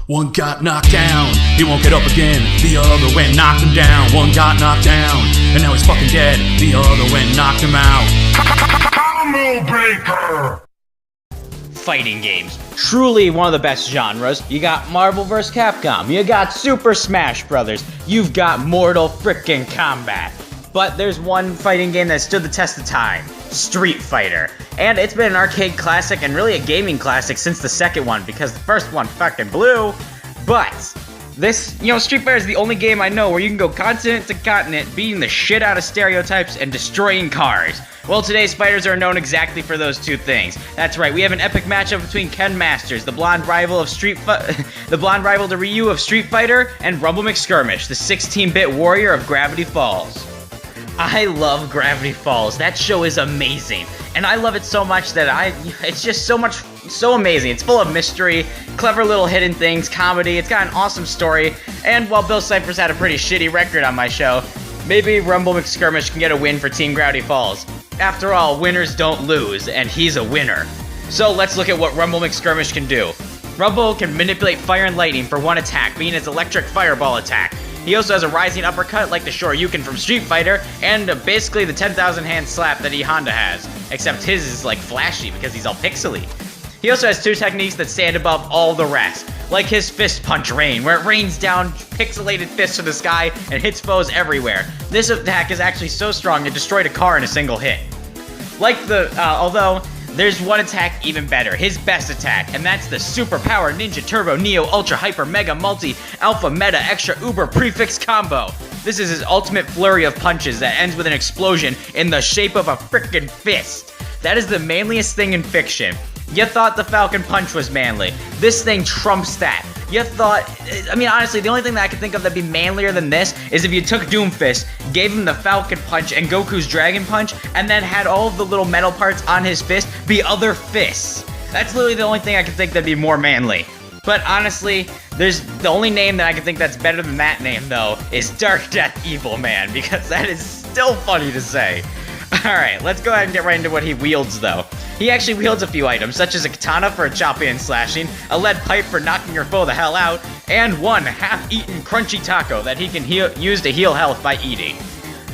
One got knocked down, he won't get up again. The other went knocked him down. One got knocked down, and now he's fucking dead. The other went knocked him out. Combo Breaker! Fighting games. Truly one of the best genres. You got Marvel vs. Capcom. You got Super Smash Brothers. You've got Mortal Frickin' Kombat. But there's one fighting game that stood the test of time. Street Fighter. And it's been an arcade classic and really a gaming classic since the second one because the first one fucking blew. But this, Street Fighter is the only game I know where you can go continent to continent beating the shit out of stereotypes and destroying cars. Well, today's fighters are known exactly for those two things. That's right, we have an epic matchup between Ken Masters, the blonde rival to Ryu of Street Fighter, and Rumble Mcskirmish, the 16-bit warrior of Gravity Falls. I love Gravity Falls. That show is amazing. And I love it so much that it's just so amazing. It's full of mystery, clever little hidden things, comedy. It's got an awesome story. And while Bill Cipher's had a pretty shitty record on my show, maybe Rumble Mcskirmish can get a win for Team Gravity Falls. After all, winners don't lose, and he's a winner. So let's look at what Rumble Mcskirmish can do. Rumble can manipulate fire and lightning for one attack, being his electric fireball attack. He also has a rising uppercut like the Shoryuken from Street Fighter, and basically the 10,000 hand slap that Honda has. Except his is like flashy because he's all pixely. He also has two techniques that stand above all the rest, like his fist punch rain, where it rains down pixelated fists to the sky and hits foes everywhere. This attack is actually so strong it destroyed a car in a single hit. Although there's one attack even better, his best attack, and that's the Super Power Ninja Turbo Neo Ultra Hyper Mega Multi Alpha Meta Extra Uber Prefix Combo. This is his ultimate flurry of punches that ends with an explosion in the shape of a frickin' fist. That is the manliest thing in fiction. You thought the Falcon Punch was manly. This thing trumps that. Honestly, the only thing that I can think of that'd be manlier than this is if you took Doomfist, gave him the Falcon Punch and Goku's Dragon Punch, and then had all of the little metal parts on his fist be other fists. That's literally the only thing I can think that'd be more manly. But honestly, there's the only name that I can think that's better than that name, though, is Dark Death Evil Man, because that is still funny to say. Alright, let's go ahead and get right into what he wields, though. He actually wields a few items, such as a katana for chopping and slashing, a lead pipe for knocking your foe the hell out, and one half-eaten crunchy taco that he can use to heal health by eating.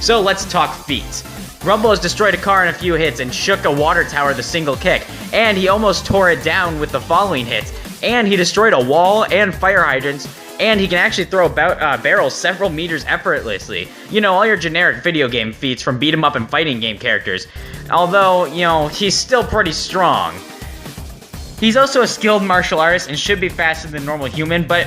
So let's talk feats. Rumble has destroyed a car in a few hits and shook a water tower with a single kick, and he almost tore it down with the following hits, and he destroyed a wall and fire hydrants, and he can actually throw barrels several meters effortlessly. All your generic video game feats from beat 'em up and fighting game characters. Although, he's still pretty strong. He's also a skilled martial artist and should be faster than a normal human, but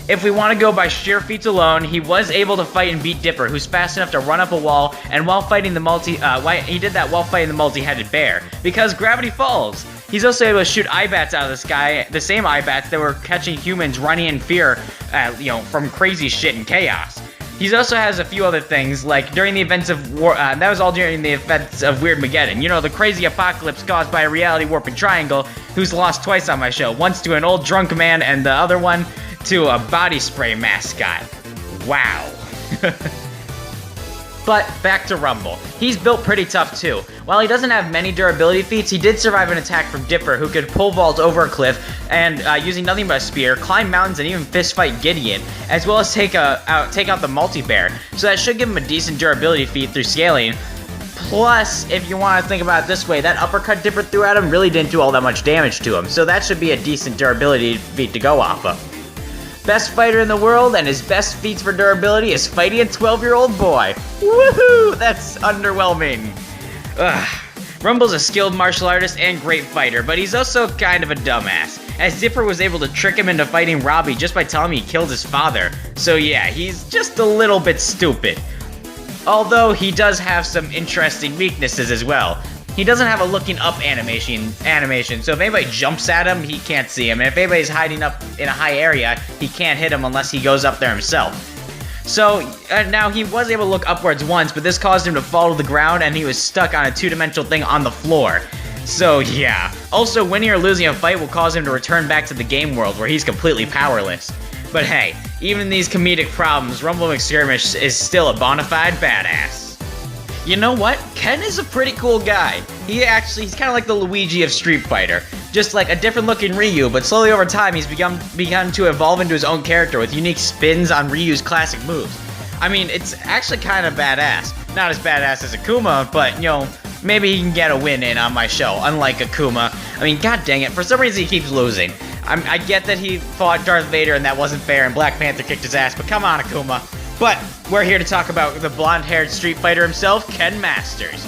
if we want to go by sheer feats alone, he was able to fight and beat Dipper, who's fast enough to run up a wall, and he did that while fighting the multi-headed bear, because Gravity Falls. He's also able to shoot eye-bats out of the sky, the same eye-bats that were catching humans running in fear, from crazy shit and chaos. He also has a few other things, like during the events of war, that was all during the events of Weirdmageddon. The crazy apocalypse caused by a reality warping triangle, who's lost twice on my show, once to an old drunk man and the other one to a body spray mascot. Wow. But back to Rumble. He's built pretty tough too. While he doesn't have many durability feats, he did survive an attack from Dipper, who could pole vault over a cliff and, using nothing but a spear, climb mountains and even fist fight Gideon, as well as take out the multi-bear. So that should give him a decent durability feat through scaling. Plus, if you want to think about it this way, that uppercut Dipper threw at him really didn't do all that much damage to him, so that should be a decent durability feat to go off of. Best fighter in the world, and his best feats for durability is fighting a 12-year-old boy. Woohoo! That's underwhelming. Ugh. Rumble's a skilled martial artist and great fighter, but he's also kind of a dumbass, as Dipper was able to trick him into fighting Robbie just by telling him he killed his father. So yeah, he's just a little bit stupid. Although he does have some interesting weaknesses as well. He doesn't have a looking up animation, so if anybody jumps at him, he can't see him. And if anybody's hiding up in a high area, he can't hit him unless he goes up there himself. So, now he was able to look upwards once, but this caused him to fall to the ground, and he was stuck on a two-dimensional thing on the floor. So, yeah. Also, winning or losing a fight will cause him to return back to the game world, where he's completely powerless. But hey, even in these comedic problems, Rumble Mcskirmish is still a bona fide badass. You know what? Ken is a pretty cool guy. He's kind of like the Luigi of Street Fighter. Just like a different looking Ryu, but slowly over time he's begun to evolve into his own character with unique spins on Ryu's classic moves. I mean, it's actually kind of badass. Not as badass as Akuma, but, you know, maybe he can get a win in on my show, unlike Akuma. I mean, god dang it, for some reason he keeps losing. I get that he fought Darth Vader and that wasn't fair and Black Panther kicked his ass, but come on, Akuma. But we're here to talk about the blonde-haired Street Fighter himself, Ken Masters.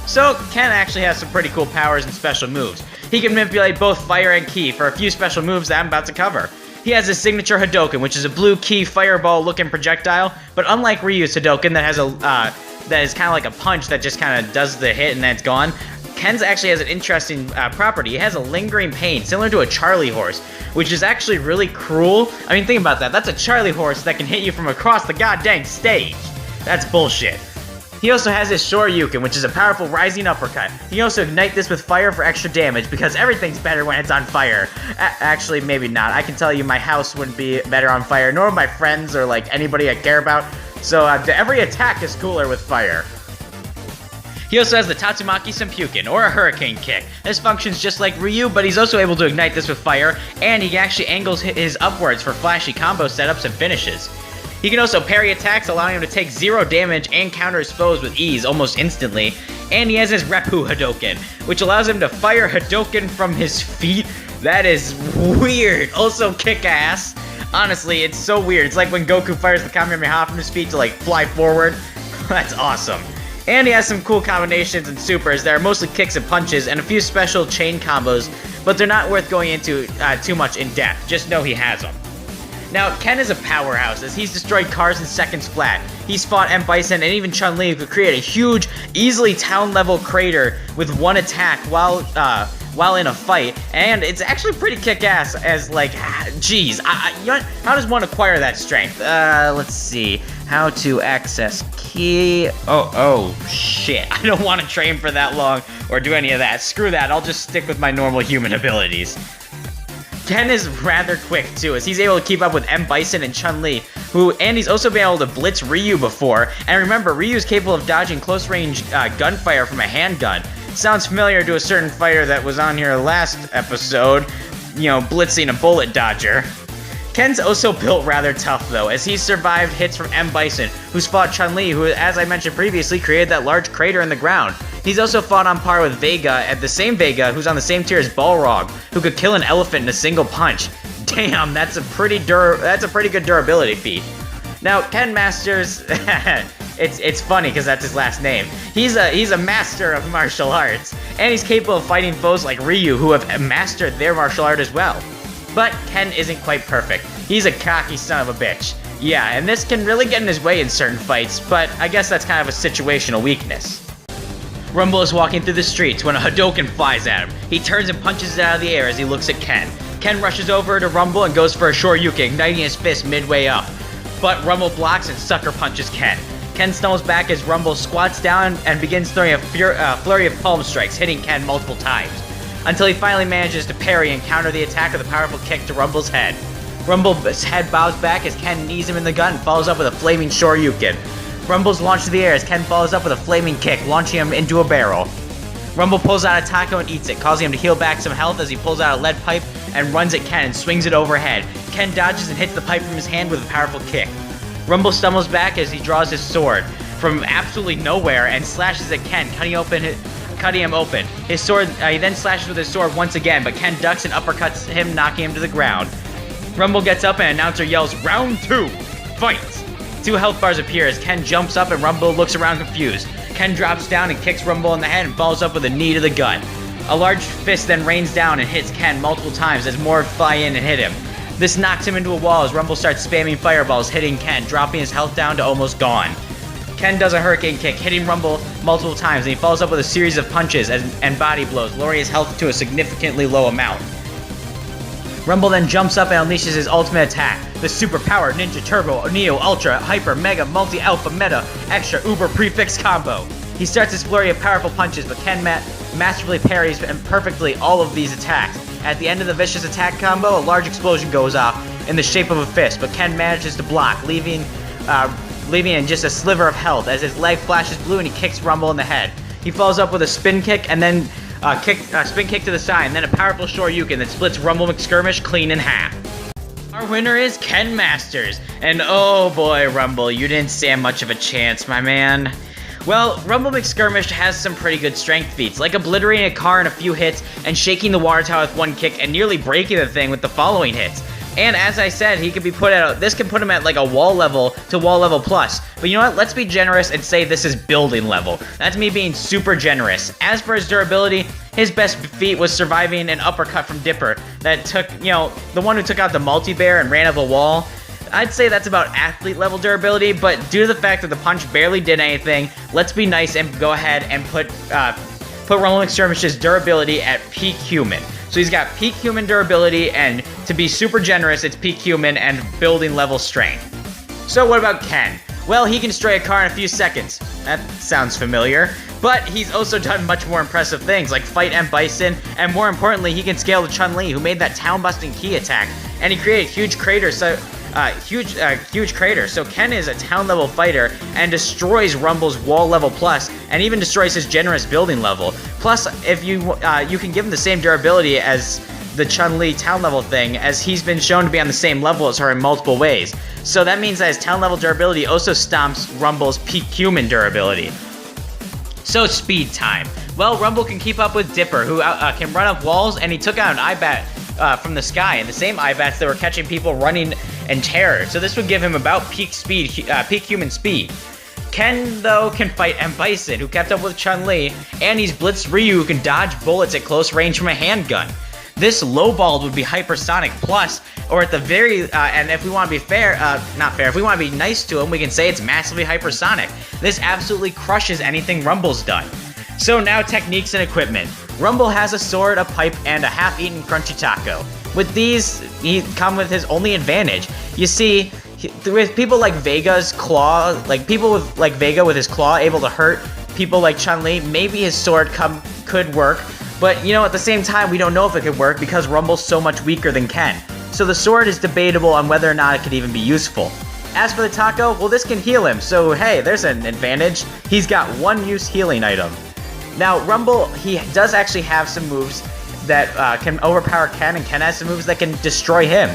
So, Ken actually has some pretty cool powers and special moves. He can manipulate both fire and ki for a few special moves that I'm about to cover. He has his signature Hadouken, which is a blue ki fireball-looking projectile, but unlike Ryu's Hadouken that has that is kind of like a punch that just kind of does the hit and then it's gone, Ken's actually has an interesting property. It has a lingering pain, similar to a Charlie horse, which is actually really cruel. I mean, think about that. That's a Charlie horse that can hit you from across the goddamn stage. That's bullshit. He also has his Shoryuken, which is a powerful rising uppercut. He can also ignite this with fire for extra damage, because everything's better when it's on fire. Actually, maybe not. I can tell you my house wouldn't be better on fire, nor my friends or like anybody I care about. So every attack is cooler with fire. He also has the Tatsumaki Senpuken, or a Hurricane Kick. This functions just like Ryu, but he's also able to ignite this with fire, and he actually angles his upwards for flashy combo setups and finishes. He can also parry attacks, allowing him to take 0 damage and counter his foes with ease almost instantly. And he has his Reppu Hadouken, which allows him to fire Hadouken from his feet. That is weird. Also kick-ass. Honestly, it's so weird. It's like when Goku fires the Kamehameha from his feet to like fly forward. That's awesome. And he has some cool combinations and supers that are mostly kicks and punches, and a few special chain combos, but they're not worth going into too much in depth. Just know he has them. Now, Ken is a powerhouse, as he's destroyed cars in seconds flat. He's fought M. Bison and even Chun-Li, who could create a huge, easily town-level crater with one attack while in a fight, and it's actually pretty kick-ass, as like, geez, how does one acquire that strength? Let's see, how to access ki, oh shit, I don't want to train for that long, or do any of that, screw that, I'll just stick with my normal human abilities. Ken is rather quick too, as he's able to keep up with M. Bison and Chun-Li, and he's also been able to blitz Ryu before, and remember, Ryu is capable of dodging close-range gunfire from a handgun. Sounds familiar to a certain fighter that was on here last episode, you know, blitzing a bullet dodger. Ken's also built rather tough though, as he's survived hits from M. Bison, who's fought Chun-Li, who, as I mentioned previously, created that large crater in the ground. He's also fought on par with Vega, at the same Vega, who's on the same tier as Balrog, who could kill an elephant in a single punch. Damn, that's a pretty good durability feat. Now, Ken Masters, it's funny because that's his last name. He's a master of martial arts, and he's capable of fighting foes like Ryu, who have mastered their martial art as well. But Ken isn't quite perfect. He's a cocky son of a bitch. Yeah, and this can really get in his way in certain fights, but I guess that's kind of a situational weakness. Rumble is walking through the streets when a Hadouken flies at him. He turns and punches it out of the air as he looks at Ken. Ken rushes over to Rumble and goes for a Shoryuken, igniting his fist midway up. But Rumble blocks and sucker punches Ken. Ken stumbles back as Rumble squats down and begins throwing a flurry of palm strikes, hitting Ken multiple times, until he finally manages to parry and counter the attack with a powerful kick to Rumble's head. Rumble's head bows back as Ken knees him in the gut and follows up with a flaming Shoryuken. Rumble's launched to the air as Ken follows up with a flaming kick, launching him into a barrel. Rumble pulls out a taco and eats it, causing him to heal back some health as he pulls out a lead pipe and runs at Ken and swings it overhead. Ken dodges and hits the pipe from his hand with a powerful kick. Rumble stumbles back as he draws his sword from absolutely nowhere and slashes at Ken, cutting him open. His sword, he then slashes with his sword once again, but Ken ducks and uppercuts him, knocking him to the ground. Rumble gets up and an announcer yells, "Round 2, fight!" 2 health bars appear as Ken jumps up and Rumble looks around confused. Ken drops down and kicks Rumble in the head and follows up with a knee to the gut. A large fist then rains down and hits Ken multiple times as more fly in and hit him. This knocks him into a wall as Rumble starts spamming fireballs, hitting Ken, dropping his health down to almost gone. Ken does a hurricane kick, hitting Rumble multiple times, and he follows up with a series of punches and body blows, lowering his health to a significantly low amount. Rumble then jumps up and unleashes his ultimate attack, the Superpower Ninja Turbo Neo Ultra Hyper Mega Multi Alpha Meta Extra Uber Prefix combo. He starts his flurry of powerful punches, but Ken masterfully parries and perfectly all of these attacks. At the end of the vicious attack combo, a large explosion goes off in the shape of a fist, but Ken manages to block, leaving in just a sliver of health as his leg flashes blue and he kicks Rumble in the head. He follows up with a spin kick and then spin kick to the side, and then a powerful Shoryuken that splits Rumble Mcskirmish clean in half. Our winner is Ken Masters, and oh boy, Rumble, you didn't stand much of a chance, my man. Well, Rumble Mcskirmish has some pretty good strength feats, like obliterating a car in a few hits and shaking the water tower with one kick and nearly breaking the thing with the following hits. And as I said, he could be put at this can put him at like a wall level to wall level plus. But you know what? Let's be generous and say this is building level. That's me being super generous. As for his durability, his best feat was surviving an uppercut from Dipper that took, the one who took out the multi-bear and ran up a wall. I'd say that's about athlete level durability, but due to the fact that the punch barely did anything, let's be nice and go ahead and put Rumble Mcskirmish's durability at peak human. So he's got peak human durability, and to be super generous, it's peak human and building level strength. So what about Ken? Well, he can destroy a car in a few seconds. That sounds familiar. But he's also done much more impressive things, like fight M. Bison, and more importantly, he can scale to Chun-Li, who made that town-busting key attack, and he created huge craters, huge crater. So Ken is a town level fighter and destroys Rumble's wall level plus, and even destroys his generous building level. Plus, if you can give him the same durability as the Chun-Li town level thing, as he's been shown to be on the same level as her in multiple ways. So that means that his town level durability also stomps Rumble's peak human durability. So speed time. Well, Rumble can keep up with Dipper, who can run up walls, and he took out an Eybat from the sky, and the same Eyebats that were catching people running in terror. So this would give him about peak human speed. Ken, though, can fight M. Bison, who kept up with Chun-Li, and he's blitzed Ryu, who can dodge bullets at close range from a handgun. This lowballed would be hypersonic plus, or at the very, and if we want to be if we want to be nice to him, we can say it's massively hypersonic. This absolutely crushes anything Rumble's done. So now techniques and equipment. Rumble has a sword, a pipe, and a half-eaten crunchy taco. With these, he come with his only advantage. You see, with people like Vega's claw, Vega with his claw able to hurt people like Chun-Li, maybe his sword could work. But, at the same time, we don't know if it could work because Rumble's so much weaker than Ken. So the sword is debatable on whether or not it could even be useful. As for the taco, well, this can heal him, so hey, there's an advantage. He's got one-use healing item. Now, Rumble, he does actually have some moves that can overpower Ken, and Ken has some moves that can destroy him.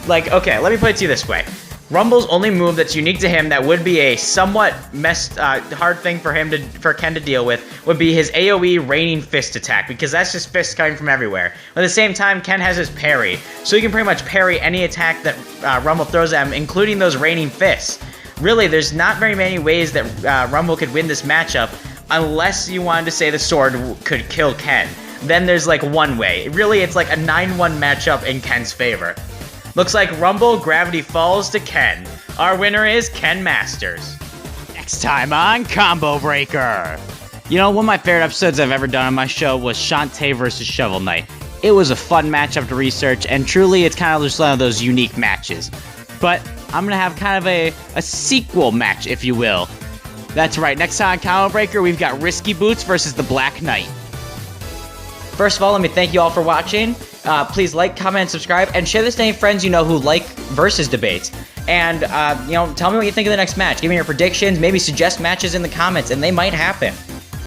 Okay, let me put it to you this way. Rumble's only move that's unique to him that would be a somewhat hard thing for Ken to deal with would be his AoE Raining Fist attack, because that's just fists coming from everywhere. But at the same time, Ken has his parry, so he can pretty much parry any attack that Rumble throws at him, including those Raining Fists. Really, there's not very many ways that Rumble could win this matchup, unless you wanted to say the sword could kill Ken. Then there's one way. Really, it's like a 9-1 matchup in Ken's favor. Looks like Rumble Gravity Falls to Ken. Our winner is Ken Masters. Next time on Combo Breaker. One of my favorite episodes I've ever done on my show was Shantae versus Shovel Knight. It was a fun matchup to research, and truly it's kind of just one of those unique matches. But I'm going to have kind of a sequel match, if you will. That's right, next time on Combo Breaker, we've got Risky Boots versus the Black Knight. First of all, let me thank you all for watching. Please like, comment, and subscribe, and share this to any friends you know who like versus debates. And, tell me what you think of the next match. Give me your predictions, maybe suggest matches in the comments, and they might happen.